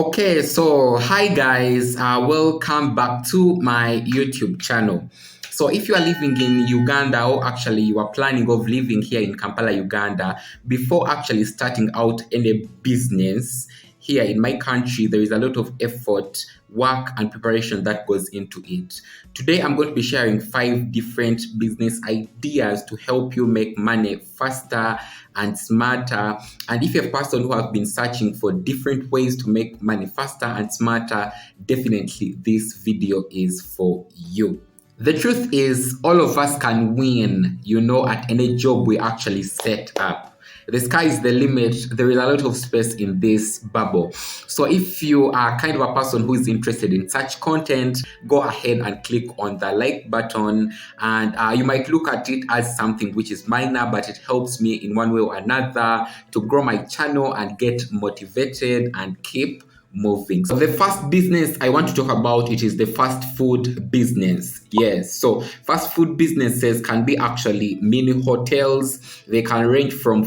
Okay, so hi guys, welcome back to my YouTube channel. So if you are living in Uganda, or actually you are planning of living here in Kampala, Uganda, before actually starting out any business here in my country, there is a lot of effort, work and preparation that goes into it. Today I'm going to be sharing 5 different business ideas to help you make money faster and smarter. And if you're a person who have been searching for different ways to make money faster and smarter, definitely this video is for you. The truth is, all of us can win, at any job we actually set up. The sky is the limit. There is a lot of space in this bubble. So if you are kind of a person who is interested in such content, go ahead and click on the like button. And you might look at it as something which is minor, but it helps me in one way or another to grow my channel and get motivated and keep moving. So the first business I want to talk about, it is the fast food business. Yes, so fast food businesses can be actually mini hotels. They can range from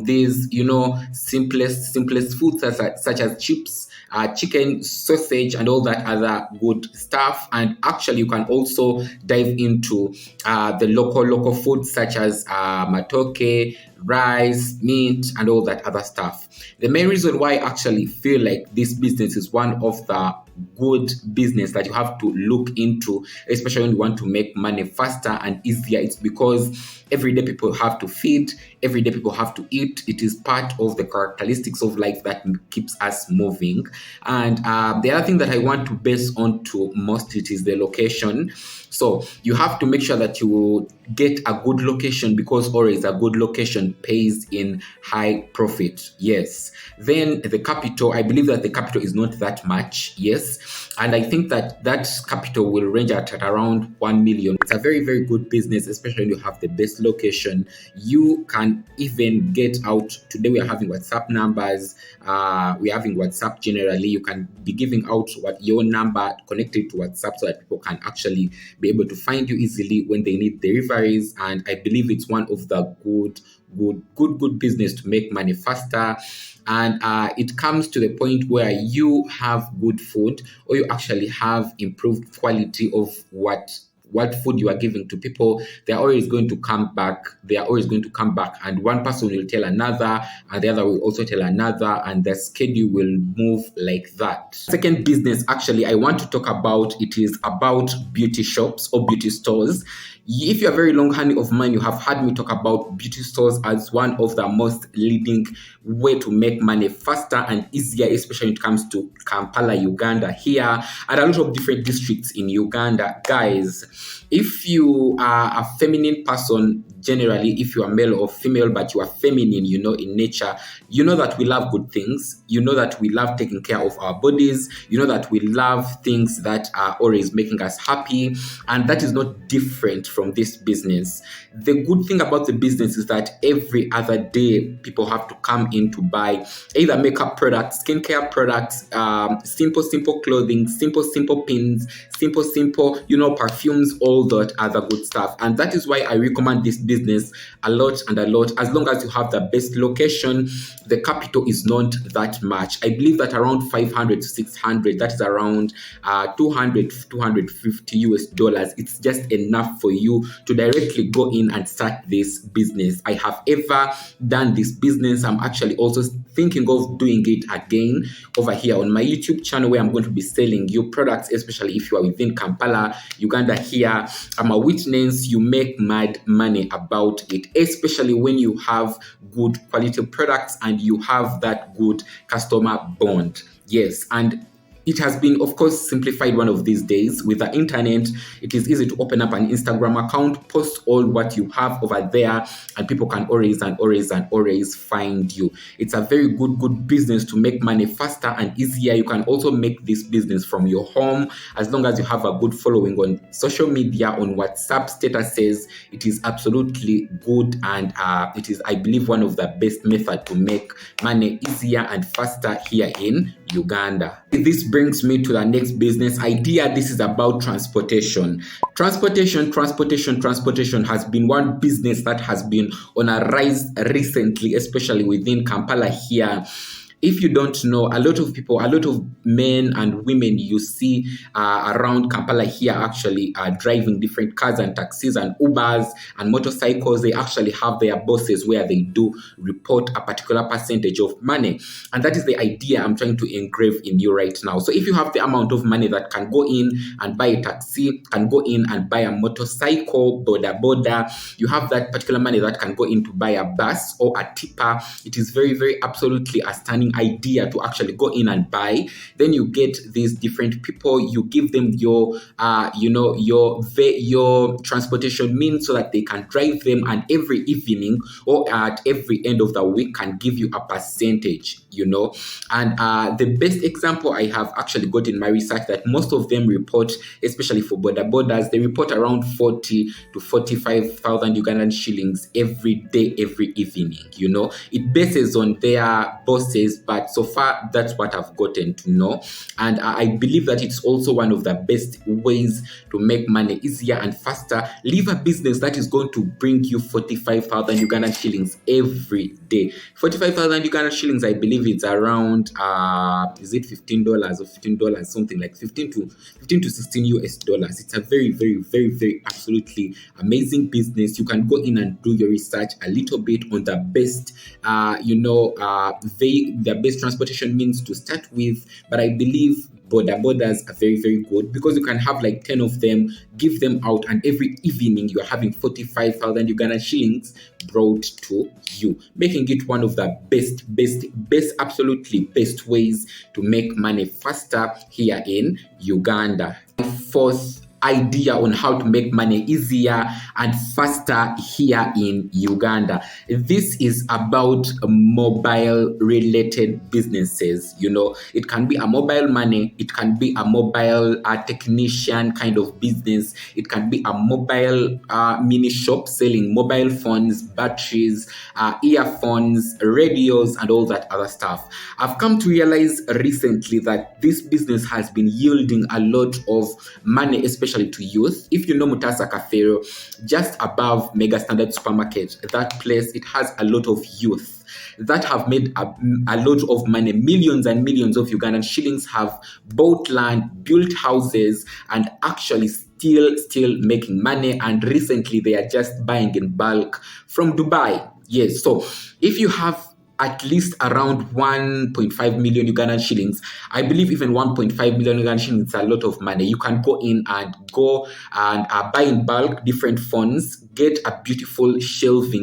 these simplest foods such as chips, chicken, sausage, and all that other good stuff. And actually you can also dive into the local foods such as matoke, rice, meat, and all that other stuff. The main reason why I actually feel like this business is one of the good business that you have to look into, especially when you want to make money faster and easier, it's because every day people have to feed, every day people have to eat. It is part of the characteristics of life that keeps us moving. And the other thing that I want to base on to most, it is the location. So you have to make sure that you get a good location, because always a good location pays in high profit. Yes. Then the capital, I believe that the capital is not that much. Yes. And I think that capital will range at around 1 million. It's a very, very good business, especially when you have the best location. You can even get out. Today we are having WhatsApp numbers. We are having WhatsApp generally. You can be giving out your number connected to WhatsApp so that people can actually be able to find you easily when they need deliveries. And I believe it's one of the good business to make money faster. And it comes to the point where you have good food, or you actually have improved quality of what food you are giving to people. They're always going to come back. And one person will tell another, and the other will also tell another, and the schedule will move like that. Second business, actually, I want to talk about, it is about beauty shops or beauty stores. If you're very long hand of mine, you have heard me talk about beauty stores as one of the most leading way to make money faster and easier, especially when it comes to Kampala, Uganda here, and a lot of different districts in Uganda. Guys, if you are a feminine person, generally, if you are male or female, but you are feminine, in nature, that we love good things. That we love taking care of our bodies. That we love things that are always making us happy. And that is not different from this business. The good thing about the business is that every other day, people have to come in to buy either makeup products, skincare products, simple clothing, simple pins, simple, perfumes, all that other good stuff. And that is why I recommend this business a lot. As long as you have the best location, the capital is not that much. I believe that around 500 to 600, that is around 200 250 US dollars. It's just enough for you to directly go in and start this business. I have ever done this business. I'm actually also thinking of doing it again over here on my YouTube channel, where I'm going to be selling you products, especially if you are within Kampala, Uganda here. I'm a witness. You make mad money about it, especially when you have good quality products and you have that good customer bond. Yes, and it has been, of course, simplified one of these days. With the internet, it is easy to open up an Instagram account, post all what you have over there, and people can always find you. It's a very good business to make money faster and easier. You can also make this business from your home, as long as you have a good following on social media, on WhatsApp statuses. It is absolutely good, and it is, I believe, one of the best methods to make money easier and faster here in Uganda. This brings me to the next business idea. This is about transportation. Transportation has been one business that has been on a rise recently, especially within Kampala here. If you don't know, a lot of men and women you see around Kampala here actually are driving different cars and taxis and Ubers and motorcycles. They actually have their bosses where they do report a particular percentage of money. And that is the idea I'm trying to engrave in you right now. So if you have the amount of money that can go in and buy a taxi, can go in and buy a motorcycle, boda, you have that particular money that can go in to buy a bus or a tipper, it is very, very absolutely a stunning idea to actually go in and buy. Then you get these different people, you give them your your transportation means so that they can drive them, and every evening or at every end of the week can give you a percentage, And the best example I have actually got in my research that most of them report, especially for borders, they report around 40 to 45,000 Ugandan shillings every day, every evening. It bases on their bosses, but so far that's what I've gotten to know. And I believe that it's also one of the best ways to make money easier and faster. Leave a business that is going to bring you 45,000 Ugandan shillings every day. 45,000 Ugandan shillings, I believe it's around is it $15 or $15, something like 15 to 16 US dollars. It's a very, very, very, very absolutely amazing business. You can go in and do your research a little bit on the best the best transportation means to start with, but I believe borders are very, very good because you can have like 10 of them, give them out, and every evening you're having 45,000 Ugandan shillings brought to you, making it one of the best, absolutely best ways to make money faster here in Uganda. Fourth idea on how to make money easier and faster here in Uganda. This is about mobile related businesses. It can be a mobile money, it can be a mobile technician kind of business, it can be a mobile mini shop selling mobile phones, batteries, earphones, radios, and all that other stuff. I've come to realize recently that this business has been yielding a lot of money, especially to youth. If you know Mutasa Cafero, just above Mega Standard Supermarket, that place, it has a lot of youth that have made a lot of money. Millions and millions of Ugandan shillings have bought land, built houses, and actually still making money. And recently they are just buying in bulk from Dubai. Yes, so if you have at least around 1.5 million Ugandan shillings, I believe even 1.5 million Ugandan shillings is a lot of money. You can go in and buy in bulk different phones, get a beautiful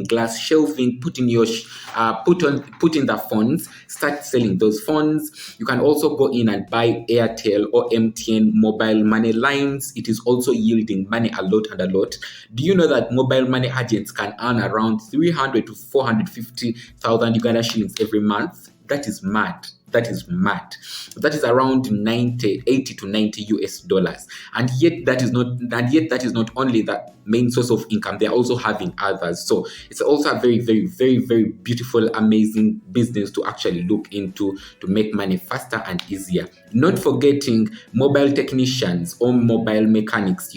glass shelving, put in the phones, start selling those phones. You can also go in and buy Airtel or MTN mobile money lines. It is also yielding money a lot. Do you know that mobile money agents can earn around 300 to 450,000 Uganda shillings every month? That is mad. That is around 80 to 90 US dollars. And yet that is not only the main source of income. They are also having others. So it's also a very, very, very, very beautiful, amazing business to actually look into to make money faster and easier. Not forgetting mobile technicians or mobile mechanics.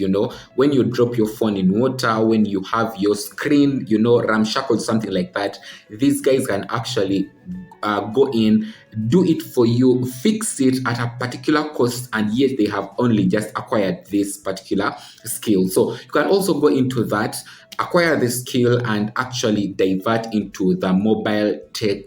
When you drop your phone in water, when you have your screen, ramshackled, something like that, these guys can actually go in, do it for you, fix it at a particular cost, and yet they have only just acquired this particular skill. So you can also go into that, acquire the skill, and actually divert into the mobile tech,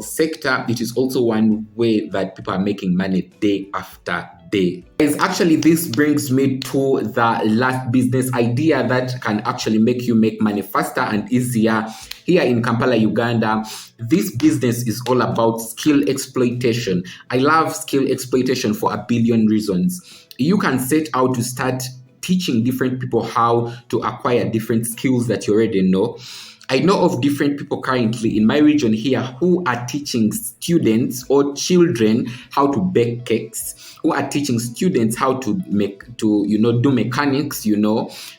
sector. It is also one way that people are making money day after day. Actually, this brings me to the last business idea that can actually make you make money faster and easier here in Kampala, Uganda. This business is all about skill exploitation. I love skill exploitation for a billion reasons. You can set out to start teaching different people how to acquire different skills that you already know. I know of different people currently in my region here who are teaching students or children how to bake cakes, who are teaching students how to do mechanics,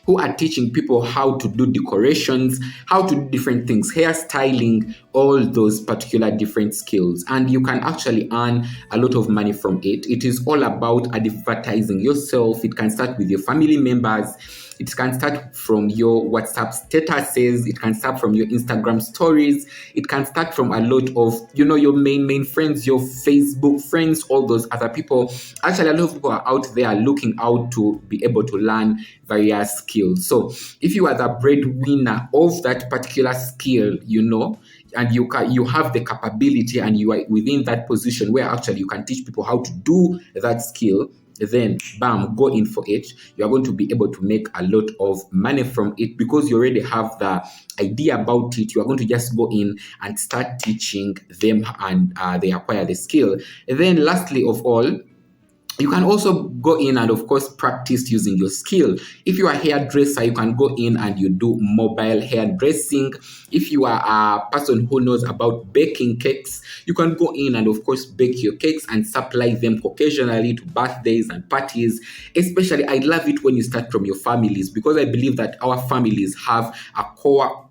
who are teaching people how to do decorations, how to do different things, hairstyling, all those particular different skills. And you can actually earn a lot of money from it. It is all about advertising yourself. It can start with your family members. It can start from your WhatsApp statuses. It can start start from your Instagram stories. It can start from a lot of, your main friends, your Facebook friends, all those other people. Actually, a lot of people are out there looking out to be able to learn various skills. So if you are the breadwinner of that particular skill, and you have the capability and you are within that position where actually you can teach people how to do that skill, then bam, go in for it. You are going to be able to make a lot of money from it because you already have the idea about it. You are going to just go in and start teaching them, and they acquire the skill. And then lastly of all, you can also go in and, of course, practice using your skill. If you are a hairdresser, you can go in and you do mobile hairdressing. If you are a person who knows about baking cakes, you can go in and, of course, bake your cakes and supply them occasionally to birthdays and parties. Especially, I love it when you start from your families, because I believe that our families have a core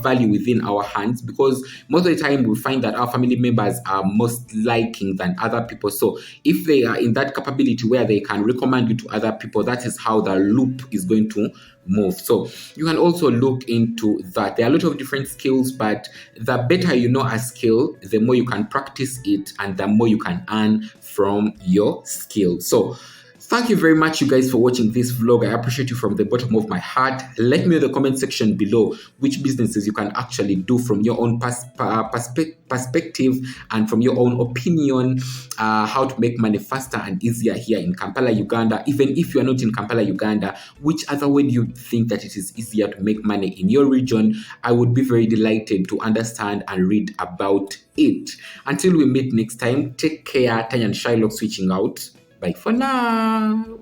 value within our hands, because most of the time we find that our family members are most liking than other people. So if they are in that capability where they can recommend you to other people, that is how the loop is going to move. So you can also look into that. There are a lot of different skills, but the better you know a skill, the more you can practice it and the more you can earn from your skill. So thank you very much, you guys, for watching this vlog. I appreciate you from the bottom of my heart. Let me know in the comment section below which businesses you can actually do from your own perspective and from your own opinion, how to make money faster and easier here in Kampala, Uganda. Even if you are not in Kampala, Uganda, which other way do you think that it is easier to make money in your region? I would be very delighted to understand and read about it. Until we meet next time, take care. Tanya and Shylock switching out. Bye for now.